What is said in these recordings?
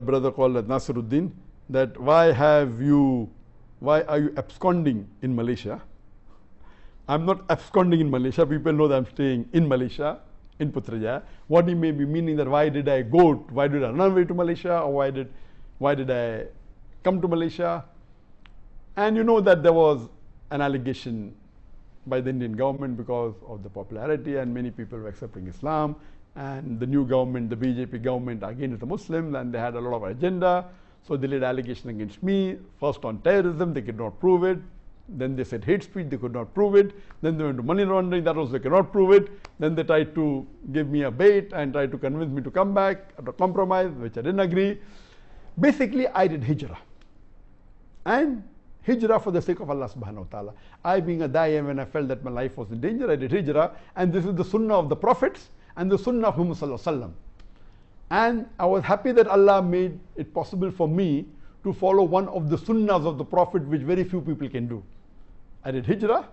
brother called Nasiruddin, that why are you absconding in Malaysia? I'm not absconding in Malaysia. People know that I'm staying in Malaysia, in Putrajaya. What he may be meaning that why did I run away to Malaysia, or why did I come to Malaysia? And you know that there was an allegation by the Indian government because of the popularity, and many people were accepting Islam, and the new government, the BJP government, against the Muslims, and they had a lot of agenda. So they laid allegation against me, first on terrorism, they could not prove it. Then they said hate speech, they could not prove it. Then they went to money laundering, that also they cannot prove it. Then they tried to give me a bait and tried to convince me to come back at a compromise, which I didn't agree. Basically, I did hijrah. And hijrah for the sake of Allah subhanahu wa ta'ala. I, being a da'i, when I felt that my life was in danger, I did hijrah. And this is the sunnah of the prophets and the sunnah of Muhammad sallallahu alaihi wasallam. And I was happy that Allah made it possible for me to follow one of the sunnahs of the Prophet, which very few people can do. I did hijrah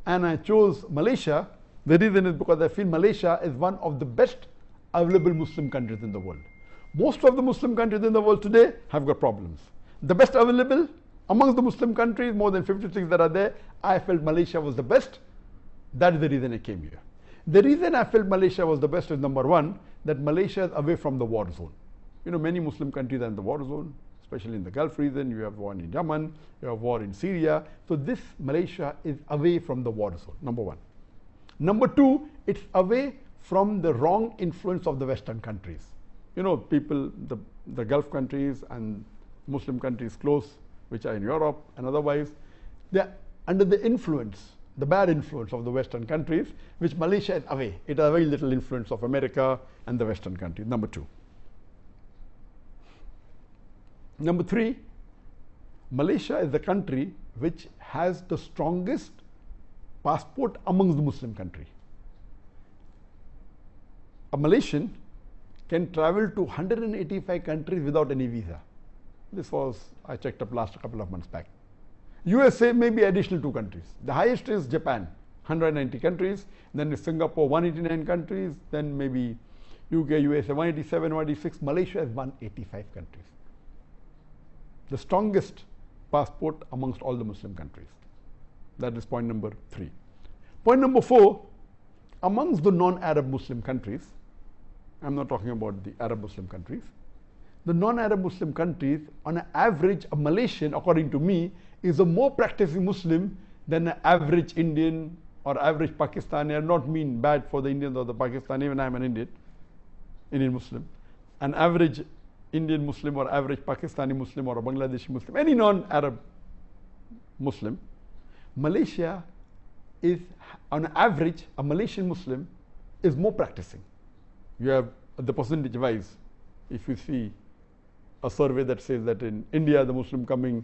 and I chose Malaysia. The reason is because I feel Malaysia is one of the best available Muslim countries in the world. Most of the Muslim countries in the world today have got problems. The best available amongst the Muslim countries, more than 56 that are there, I felt Malaysia was the best. That is the reason I came here. The reason I felt Malaysia was the best is, number one, that Malaysia is away from the war zone. You know, many Muslim countries are in the war zone, especially in the Gulf region. You have war in Yemen, you have war in Syria. So this Malaysia is away from the war zone, number one. Number two, it's away from the wrong influence of the Western countries. You know, people, the Gulf countries and Muslim countries close, which are in Europe and otherwise, they're under the influence, the bad influence of the Western countries, which Malaysia is away. It has very little influence of America and the Western countries, number two. Number three, Malaysia is the country which has the strongest passport amongst the Muslim countries. A Malaysian can travel to 185 countries without any visa. This was, I checked up last couple of months back. USA may be additional 2 countries. The highest is Japan, 190 countries. Then is Singapore, 189 countries. Then maybe UK, USA, 187, 186. Malaysia has 185 countries. The strongest passport amongst all the Muslim countries. That is point number 3. Point number 4, amongst the non-Arab Muslim countries, I'm not talking about the Arab Muslim countries, the non-Arab Muslim countries, on an average, a Malaysian, according to me, is a more practicing Muslim than an average Indian or average Pakistani. I not mean bad for the Indians or the Pakistani, even I am an Indian Muslim. An average Indian Muslim or average Pakistani Muslim or a Bangladeshi Muslim, any non-Arab Muslim, Malaysia is, on average, a Malaysian Muslim is more practicing. You have the percentage wise, if you see a survey that says that in India, the Muslim coming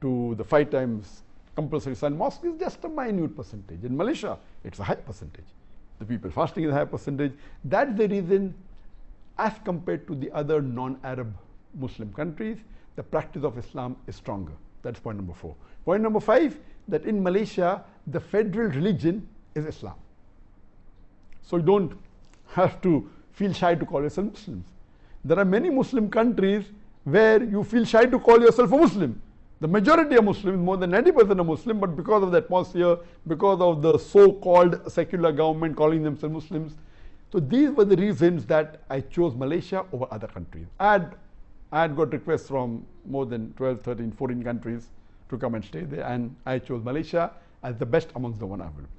to the 5 times compulsory Sun mosque is just a minute percentage. In Malaysia, it's a high percentage. The people fasting is a high percentage. That's the reason, as compared to the other non-Arab Muslim countries, the practice of Islam is stronger. That's point number 4. Point number 5, that in Malaysia, the federal religion is Islam. So you don't have to feel shy to call yourself Muslims. There are many Muslim countries where you feel shy to call yourself a Muslim. The majority are Muslims, more than 90% are Muslim, but because of the atmosphere, because of the so-called secular government calling themselves Muslims. So these were the reasons that I chose Malaysia over other countries. I had got requests from more than 12, 13, 14 countries to come and stay there, and I chose Malaysia as the best amongst the one available.